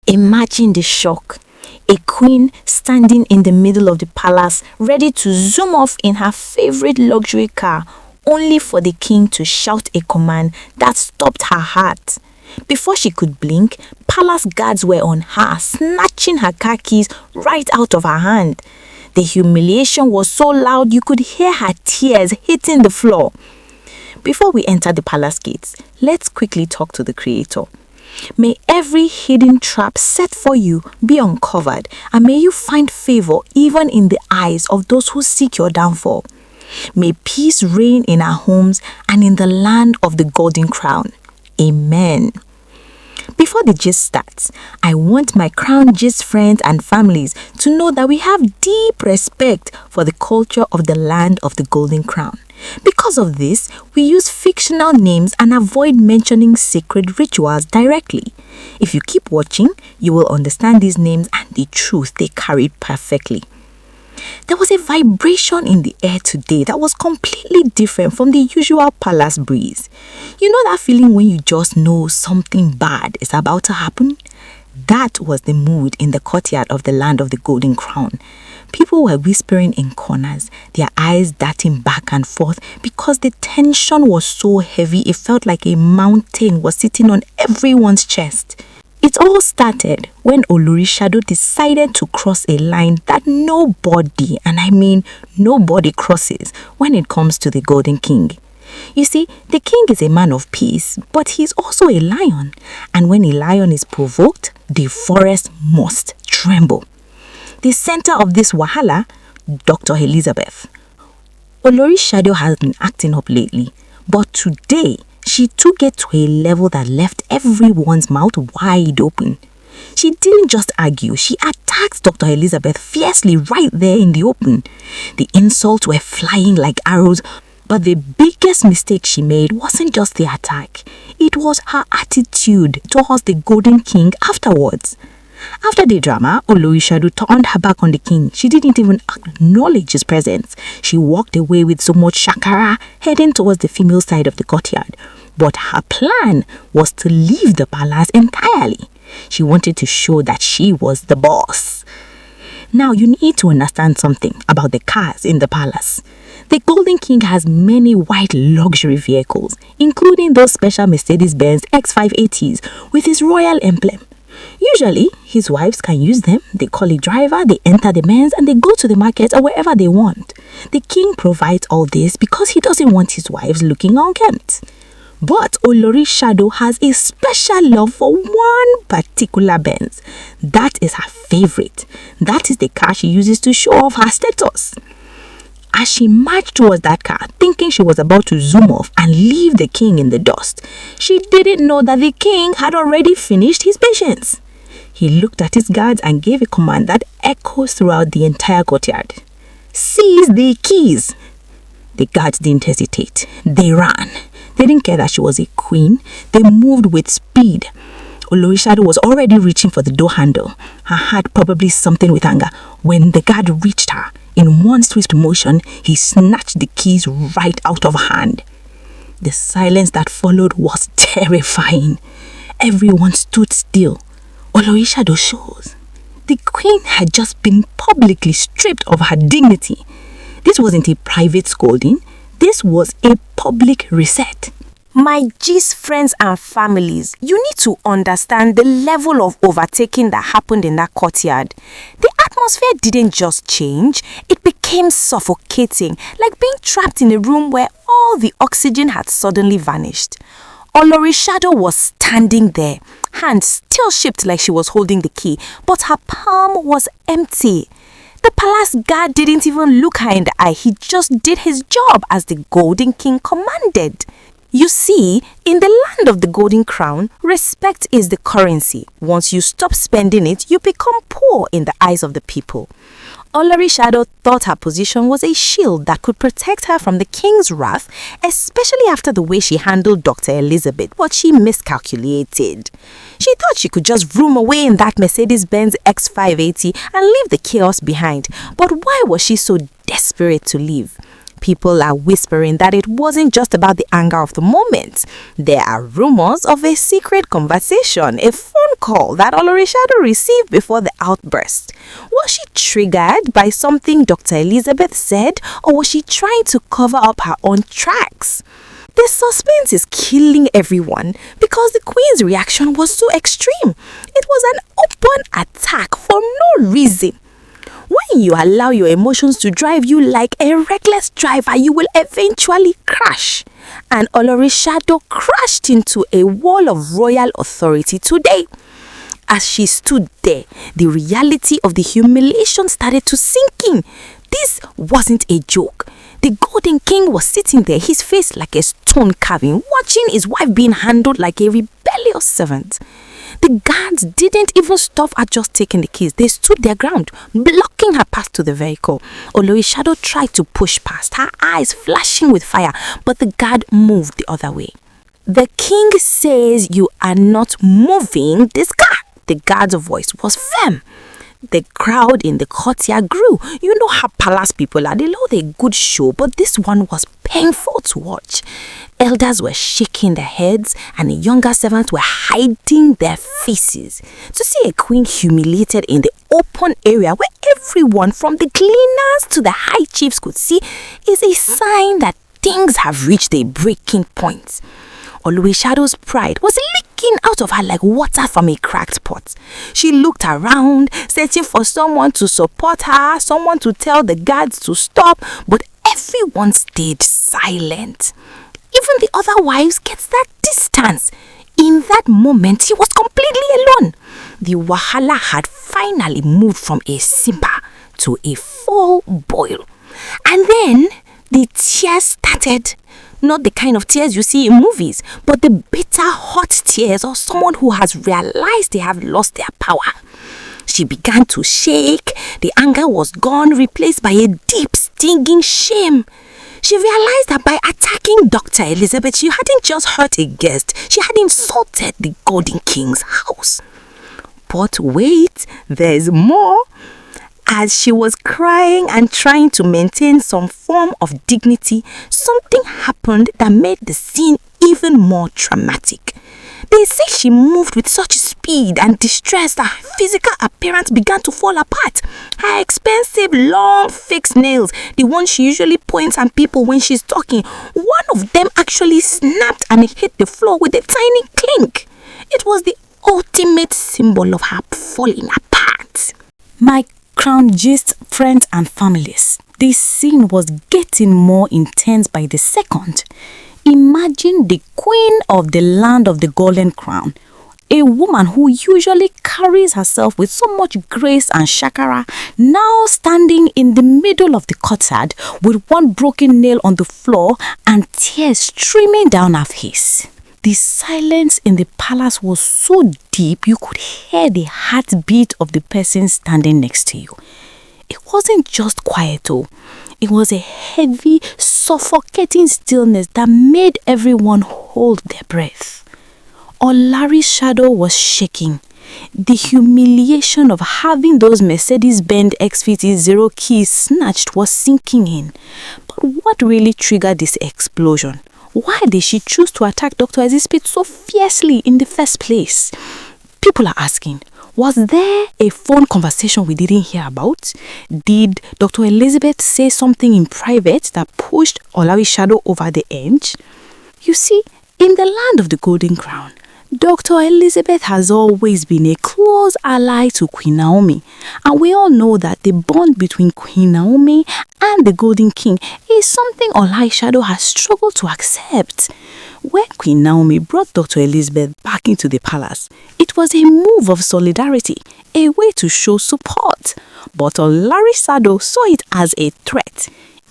Imagine the shock. A queen standing in the middle of the palace, ready to zoom off in her favorite luxury car, only for the king to shout a command that stopped her heart. Before she could blink, palace guards were on her, snatching her car keys right out of her hand. The humiliation was so loud you could hear her tears hitting the floor. Before we enter the palace gates, let's quickly talk to the creator. May every hidden trap set for you be uncovered, and may you find favor even in the eyes of those who seek your downfall. May peace reign in our homes and in the land of the golden crown. Amen. Before the gist starts, I want my Crown Gist friends and families to know that we have deep respect for the culture of the land of the golden crown. Because of this, we use fictional names and avoid mentioning sacred rituals directly. If you keep watching, you will understand these names and the truth they carried perfectly. There was a vibration in the air today that was completely different from the usual palace breeze. You know that feeling when you just know something bad is about to happen? That was the mood in the courtyard of the land of the golden crown. People were whispering in corners, their eyes darting back and forth because the tension was so heavy it felt like a mountain was sitting on everyone's chest. It all started when Olori Shadow decided to cross a line that nobody, and I mean nobody, crosses when it comes to the Golden King. You see, the king is a man of peace, but he's also a lion. And when a lion is provoked, the forest must tremble. The center of this wahala, Dr. Elizabeth. Olori Shadow has been acting up lately, but today she took it to a level that left everyone's mouth wide open. She didn't just argue, she attacked Dr. Elizabeth fiercely right there in the open. The insults were flying like arrows, but the biggest mistake she made wasn't just the attack. It was her attitude towards the Golden King afterwards. After the drama, Olori Shadow turned her back on the king. She didn't even acknowledge his presence. She walked away with so much shakara, heading towards the female side of the courtyard. But her plan was to leave the palace entirely. She wanted to show that she was the boss. Now, you need to understand something about the cars in the palace. The Golden King has many white luxury vehicles, including those special Mercedes-Benz X580s with his royal emblem. Usually, his wives can use them. They call a driver, they enter the men's, and they go to the market or wherever they want. The king provides all this because he doesn't want his wives looking unkempt. But Olori Shadow has a special love for one particular Benz. That is her favorite. That is the car she uses to show off her status. As she marched towards that car, thinking she was about to zoom off and leave the king in the dust, she didn't know that the king had already finished his patience. He looked at his guards and gave a command that echoes throughout the entire courtyard. "Seize the keys!" The guards didn't hesitate. They ran. They didn't care that she was a queen. They moved with speed. Olori Shadow was already reaching for the door handle, her heart probably something with anger, when the guard reached her. In one swift motion, he snatched the keys right out of her hand. The silence that followed was terrifying. Everyone stood still. Olori Shadow shows. The queen had just been publicly stripped of her dignity. This wasn't a private scolding. This was a public reset. My gist friends and families, you need to understand the level of overtaking that happened in that courtyard. The atmosphere didn't just change, it became suffocating, like being trapped in a room where all the oxygen had suddenly vanished. Olori Shadow was standing there, hands still shaped like she was holding the key, but her palm was empty. The palace guard didn't even look her in the eye, he just did his job as the Golden King commanded. You see, in the land of the Golden Crown, respect is the currency. Once you stop spending it, you become poor in the eyes of the people. Olori Shadow thought her position was a shield that could protect her from the king's wrath, especially after the way she handled Dr. Elizabeth, but she miscalculated. She thought she could just vroom away in that Mercedes-Benz X580 and leave the chaos behind. But why was she so desperate to leave? People are whispering that it wasn't just about the anger of the moment. There are rumors of a secret conversation, a phone call that Olori received before the outburst. Was she triggered by something Dr. Elizabeth said, or was she trying to cover up her own tracks? The suspense is killing everyone because the Queen's reaction was so extreme. It was an open attack for no reason. When you allow your emotions to drive you like a reckless driver, you will eventually crash. And Olori crashed into a wall of royal authority today. As she stood there, the reality of the humiliation started to sink in. This wasn't a joke. The Golden King was sitting there, his face like a stone carving, watching his wife being handled like a rebellious servant. The guards didn't even stop at just taking the keys. They stood their ground, blocking her path to the vehicle. Olori tried to push past, her eyes flashing with fire, but the guard moved the other way. The king says you are not moving this car. The guard's voice was firm. The crowd in the courtyard grew. You know how palace people are. They love a good show, but this one was painful to watch. Elders were shaking their heads and the younger servants were hiding their faces. To see a queen humiliated in the open area where everyone from the cleaners to the high chiefs could see is a sign that things have reached a breaking point. Olori's pride was leaking out of her like water from a cracked pot. She looked around, searching for someone to support her, someone to tell the guards to stop, but everyone stayed silent. Even the other wives kept that distance. In that moment, she was completely alone. The wahala had finally moved from a simper to a full boil. And then the tears started. Not the kind of tears you see in movies, but the bitter, hot tears of someone who has realized they have lost their power. She began to shake. The anger was gone, replaced by a deep, stinging shame. She realized that by attacking Dr. Elizabeth, she hadn't just hurt a guest, she had insulted the Golden King's house. But wait, there's more. As she was crying and trying to maintain some form of dignity, something happened that made the scene even more traumatic. They say she moved with such speed and distress that her physical appearance began to fall apart. Her expensive, long, fixed nails, the ones she usually points at people when she's talking, one of them actually snapped and hit the floor with a tiny clink. It was the ultimate symbol of her falling apart. My Crown Gist friends and families, this scene was getting more intense by the second. Imagine the queen of the land of the Golden Crown, a woman who usually carries herself with so much grace and shakara, now standing in the middle of the courtyard with one broken nail on the floor and tears streaming down her face. The silence in the palace was so deep you could hear the heartbeat of the person standing next to you. It wasn't just quiet though. It was a heavy, suffocating stillness that made everyone hold their breath. Olari's shadow was shaking. The humiliation of having those Mercedes-Benz X50 Zero keys snatched was sinking in. But what really triggered this explosion? Why did she choose to attack Dr. Elizabeth so fiercely in the first place? People are asking, was there a phone conversation we didn't hear about? Did Dr. Elizabeth say something in private that pushed Olari's shadow over the edge? You see, in the land of the Golden Crown, Dr. Elizabeth has always been a close ally to Queen Naomi, and we all know that the bond between Queen Naomi and the Golden King is something Olari's shadow has struggled to accept. When Queen Naomi brought Dr. Elizabeth back into the palace, it was a move of solidarity, a way to show support. But Olari's shadow saw it as a threat.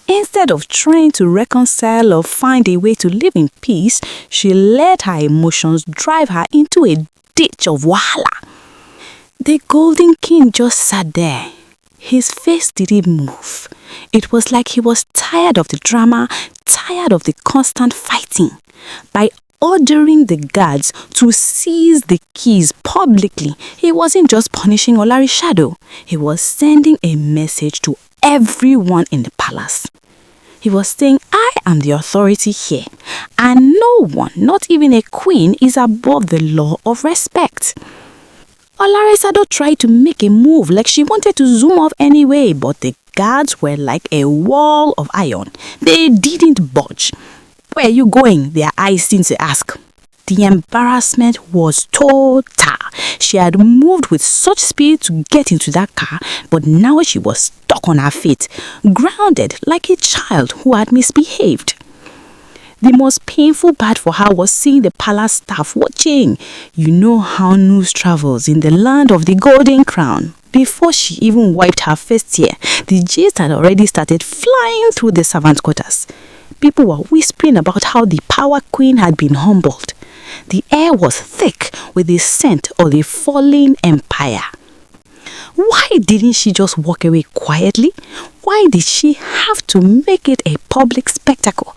Instead of trying to reconcile or find a way to live in peace, she let her emotions drive her into a ditch of wahala. The Golden King just sat there. His face didn't move. It was like he was tired of the drama, tired of the constant fighting. By ordering the guards to seize the keys publicly, he wasn't just punishing Olari's shadow. He was sending a message to everyone in the palace. He was saying, I am the authority here, and no one, not even a queen, is above the law of respect. Olori tried to make a move like she wanted to zoom off anyway, but the guards were like a wall of iron. They didn't budge. Where are you going? Their eyes seemed to ask. The embarrassment was total. She had moved with such speed to get into that car, but now she was stuck on her feet, grounded like a child who had misbehaved. The most painful part for her was seeing the palace staff watching. You know how news travels in the land of the Golden Crown. Before she even wiped her first tear, the gist had already started flying through the servant quarters. People were whispering about how the Power Queen had been humbled. The air was thick with the scent of the falling empire. Why didn't she just walk away quietly? Why did she have to make it a public spectacle?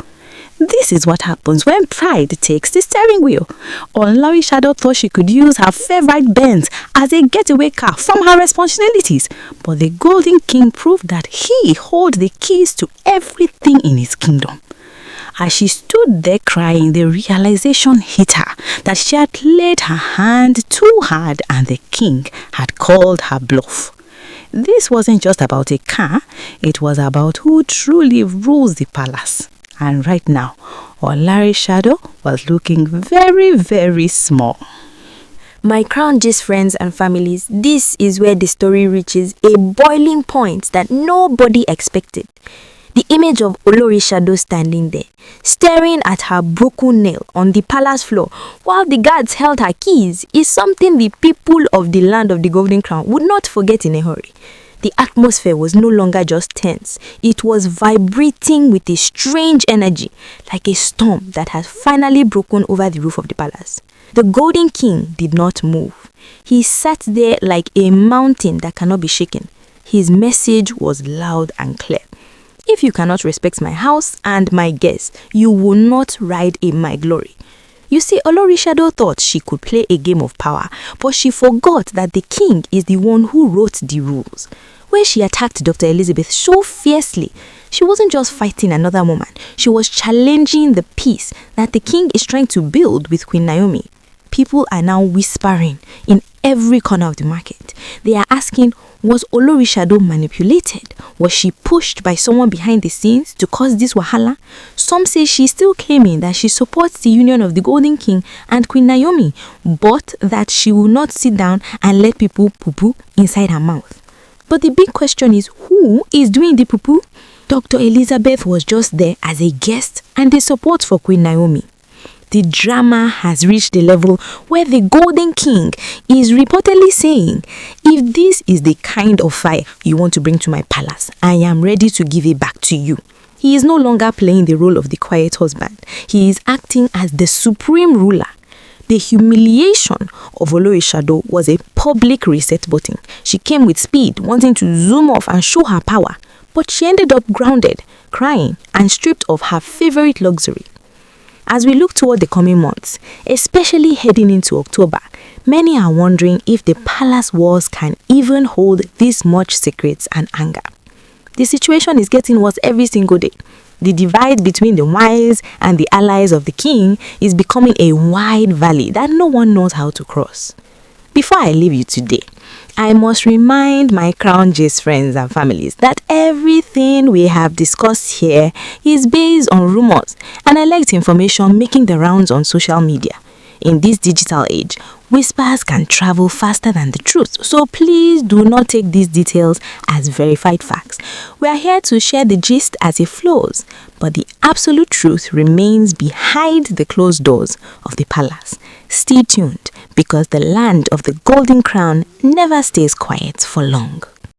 This is what happens when pride takes the steering wheel. Olori thought she could use her favorite Benz as a getaway car from her responsibilities, but the Golden King proved that he holds the keys to everything in his kingdom. As she stood there crying, the realization hit her that she had laid her hand too hard and the king had called her bluff. This wasn't just about a car, it was about who truly rules the palace. And right now, Olori's shadow was looking very, very small. My crown gist friends and families, this is where the story reaches a boiling point that nobody expected. The image of Olori shadow standing there, staring at her broken nail on the palace floor while the guards held her keys, is something the people of the land of the Golden Crown would not forget in a hurry. The atmosphere was no longer just tense. It was vibrating with a strange energy, like a storm that has finally broken over the roof of the palace. The Golden King did not move. He sat there like a mountain that cannot be shaken. His message was loud and clear. If you cannot respect my house and my guests, you will not ride in my glory. You see, Olori thought she could play a game of power, but she forgot that the king is the one who wrote the rules. When she attacked Dr. Elizabeth so fiercely, she wasn't just fighting another woman, she was challenging the peace that the king is trying to build with Queen Naomi. People are now whispering in every corner of the market. They are asking, was Olori manipulated? Was she pushed by someone behind the scenes to cause this wahala? Some say she's still claiming that she supports the union of the Golden King and Queen Naomi, but that she will not sit down and let people poo-poo inside her mouth. But the big question is, who is doing the poo-poo? Dr. Elizabeth was just there as a guest and the support for Queen Naomi. The drama has reached the level where the Golden King is reportedly saying, if this is the kind of fire you want to bring to my palace, I am ready to give it back to you. He is no longer playing the role of the quiet husband. He is acting as the supreme ruler. The humiliation of Olori was a public reset button. She came with speed, wanting to zoom off and show her power, but she ended up grounded, crying, and stripped of her favorite luxury. As we look toward the coming months, especially heading into October, many are wondering if the palace walls can even hold this much secrets and anger. The situation is getting worse every single day. The divide between the wise and the allies of the king is becoming a wide valley that no one knows how to cross. Before I leave you today, I must remind my Crown Gist friends and families that everything we have discussed here is based on rumors and alleged information making the rounds on social media. In this digital age, whispers can travel faster than the truth, so please do not take these details as verified facts. We are here to share the gist as it flows, but the absolute truth remains behind the closed doors of the palace. Stay tuned, because the land of the Golden Crown never stays quiet for long.